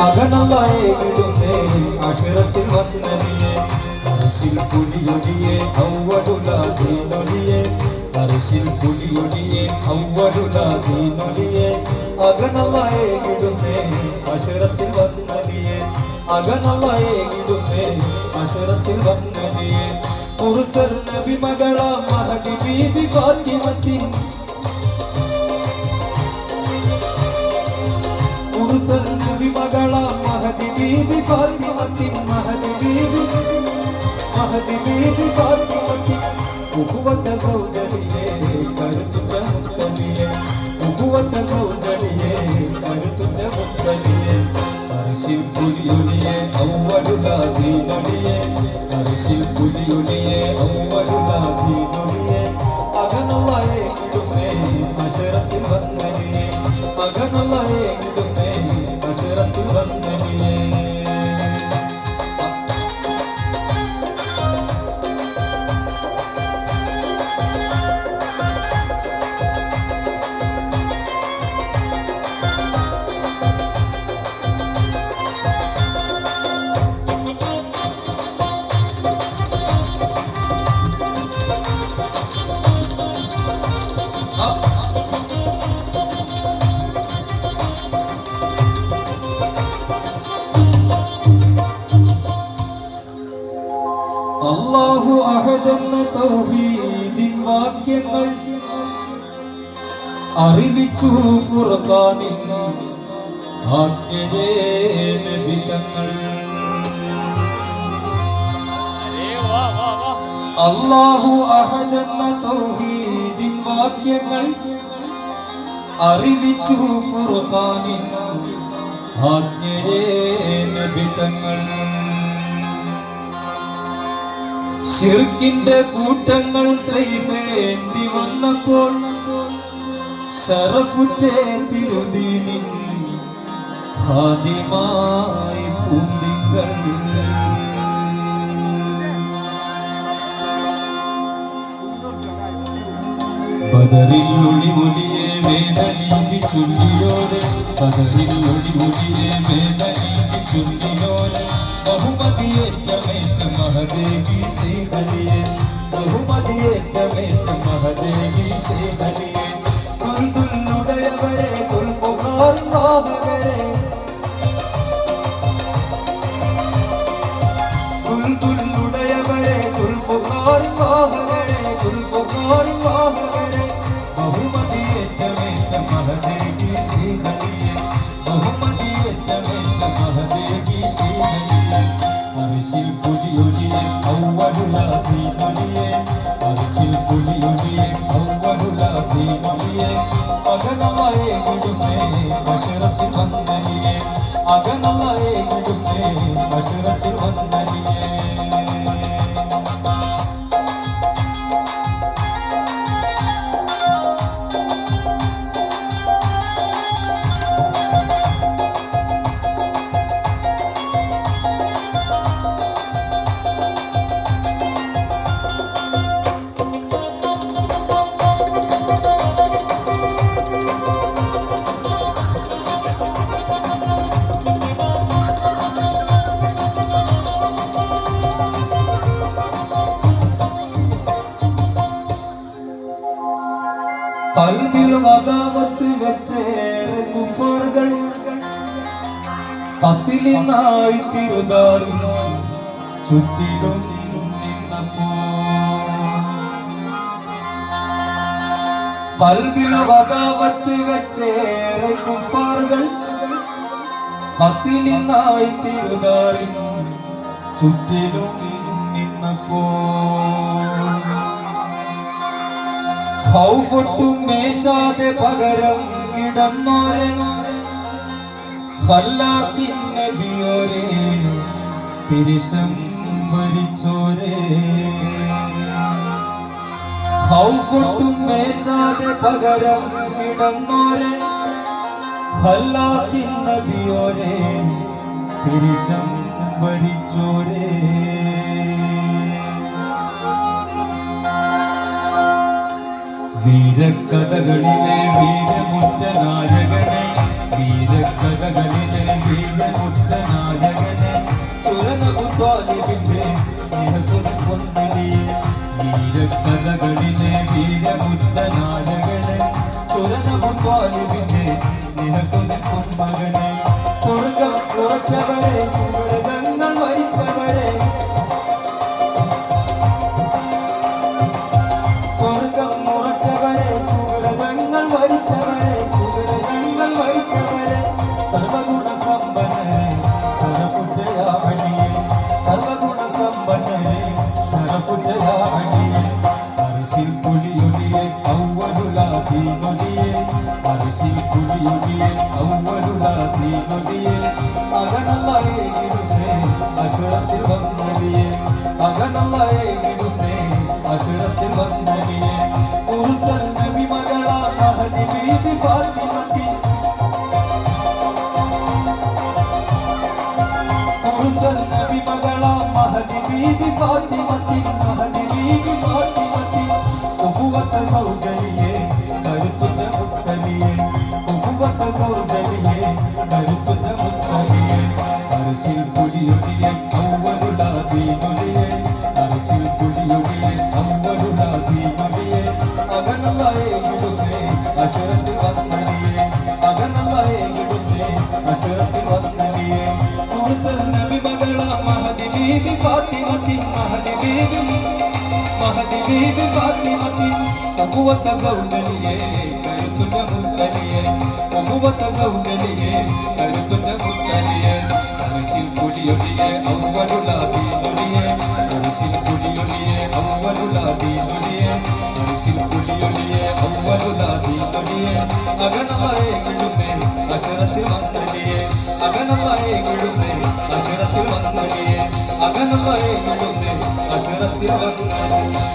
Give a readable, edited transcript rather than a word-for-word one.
അകനല്ലായെ ഇടുന്നേ അശിറത്തിൽ വന്നതിയെ അരിശിൽ പുലിയൊടിയെ ഔവലുലാദീനൊടിയെ അരിശിൽ പുലിയൊടിയെ ഔവലുലാദീനൊടിയെ അകനല്ലായെ ഇടുന്നേ അശിറത്തിൽ വന്നതിയെ അകനല്ലായെ ഇടുന്നേ അശിറത്തിൽ വന്നതിയെ മുർസൽ നബി മകള മഹദി ബീബി ഫാത്തിമത്തിൻ മുർസൽ നബി മകള മഹദി ബീബി ഫാത്തിമത്തിൻ മഹദി ബീബി ഫാത്തിമത്തിൻ ഉഖുവത സൗജരിയെ കരുത്തുറ്റ മുത്തലിയെ ഉഖുവത സൗജരിയെ കരുത്തുറ്റ മുത്തലിയെ അർശിൽ പുലിയൊലിയെ ഔവലുലാദീനൊലിയെ അർശിൽ പുലിയൊലിയെ ഔവലുലാദീനൊലിയെ അകനല്ലായെ ഇടുന്നേ അശറത്തിൽ വന്നലിയെ അകനല്ലായെ ഇടുന്നേ അശറത്തിൽ വന്നലിയെ അല്ലാഹു അഹദെന്ന തൗഹീദിൻ വാക്യങ്ങൾ അറിവിച്ചു ഫുർഖാനിൽ ആജ്ഞയെ നബി തങ്ങൾ അല്ലാഹു അഹദെന്ന തൗഹീദിൻ വാക്യങ്ങൾ അറിവിച്ചു ഫുർഖാനിൽ ആജ്ഞയെ നബി തങ്ങൾ ശിർക്കിന്റെ കൂട്ടങ്ങൾ സൈഫേന്തി വന്നപ്പോൾ ശറഫുറ്റേ തിരുദീനിൻ ഖാദിമായി പൂന്തിങ്കൾ ബദറിൽ ഒളിയൊലിയെ വേദനീതി ചൊല്ലിയോടെ ബദറിൽ ഒളിയൊലിയെ വേദനീതി ചൊല്ലിയോടെ ബഹുമതിയേറ്റമേറ്റ മഹദേവി ശൈഖലിയെ ബഹുമതിയേറ്റമേറ്റ മഹദേവി ശൈഖലിയെ കുൽദുല്ലുടയവരെ കുൽഫുഖാർ നാമകരെ കുൽദുല്ലുടയവരെ കുൽഫുഖാർ നാമകരെ കുൽഫുഖാർ നാമകരെ ബഹുമതിയേറ്റമേറ്റ മഹദേവി ശൈഖലിയെ ബഹുമതിയേറ്റമേറ്റ മഹദേവി ശൈഖലിയെ അർശിൽ പുലിയൊലിയെ ഔവലുലാദീനൊലിയെ അർശിൽ പുലിയൊലിയെ ഔവലുലാദീനൊലിയെ അകനല്ലായെ ഇടുന്നേ അശറത്തിൽ വന്നലിയെ അകനല്ലായെ ഇടുന്നേ അശറത്തിൽ വന്നലിയെ കൽബിൽ വദാവത്ത് വെച്ചേറെ കുഫറുകൾ കത്തിലിനായി തിരുതാറിൽ ചുറ്റിലും നിന്നപ്പോൾ കൽബിൽ വദാവത്ത് വെച്ചേറെ കുഫറുകൾ കത്തിലിനായി തിരുതാറിൽ ചുറ്റിലും നിന്നപ്പോൾ ഖൗഫൊട്ടും മേശാതെ പകരം കിടന്നോരെ ഖല്ലാഖിൻ നബിയോരെ പിരിശം വരിച്ചോരെ ഖൗഫൊട്ടും മേശാതെ പകരം കിടന്നോരെ ഖല്ലാഖിൻ നബിയോരെ പിരിശം വരിച്ചോരെ വീരക്കഥകളിലെ വീരമുറ്റ നായകനെ വീരക്കഥകളിലെ മകനെ സ്വർഗം കുറച്ചവരെ സുഹൃതങ്ങൾ വരിച്ചവരെ സ്വർഗം മുറച്ചവരെ സുഹൃതങ്ങൾ വരിച്ചവരെ സുഹൃതങ്ങൾ വരിച്ചവരെ സർവഗുണ സമ്പന്നരെ ശരഫുറ്റയാവണിയെ സർവഗുണ സമ്പന്നരെ ശരഫുറ്റയാവണിയെ അരിശിൽ പുലിയൊലിയെ ഔവലുലാദീനൊലിയെ അരിശിൽ പുലിയൊലിയെ ഔവലുലാദീനൊലിയെ അകനല്ലായെ ഇടുന്നേ അശുറത്തിൽ വന്നലിയെ അകനല്ലായെ ഇടുന്നേ അശുറത്തിൽ വന്നലിയെ ഉറുസൽ നബി മകളാ മഹദി ബീബി ഫാത്തിമത്തി ഉറുസൽ നബി മകളാ മഹദി ബീബി ഫാത്തിമത്തി മഹദി ബീബി ഫാത്തിമത്തി ഉഫുവത്ത സൗജലിയെ കരുത്തുറ്റ മുത്തലിയെ ഉഫുവത്ത സൗജലിയെ കരുത്തുറ്റ മുത്തലിയെ അരിശിൽ പുലിയൊലിയെ ഔവലുലാദീനൊലിയെ അരിശിൽ പുലിയൊലിയെ ഔവലുലാദീനൊലിയെ അകനല്ലായെ ഇടുന്നേ അശുറത്തിൽ വന്നലിയെ അകനല്ലായെ ഇടുന്നേ അശുറത്തിൽ വന്നലിയെ ഉറുസൽ നബി മകളാ മഹദി ബീബി ഫാത്തിമത്തി മഹദി ബീബി ഫാത്തിമത്തി ഉഫുവത്ത സൗജലിയെ കരുത്തുറ്റ മുത്തലിയെ ഉഫുവത്ത സൗജലിയെ കരുത്തുറ്റ മുത്തലിയെ അരിശിൽ പുലിയൊലിയെ ഔവലുലാദീനൊലിയെ അരിശിൽ പുലിയൊലിയെ ഔവലുലാദീനൊലിയെ അരിശിൽ പുലിയൊലിയെ ഔവലുലാദീനൊലിയെ അകനല്ലായെ ഇടുന്നേ അശുറത്തിൽ വന്നലിയെ അകനല്ലായെ ഇടുന്നേ അശുറത്തിൽ വന്നലിയെ അകനല്ലായെ ഇടുന്നേ അശുറത്തിൽ വന്നലിയെ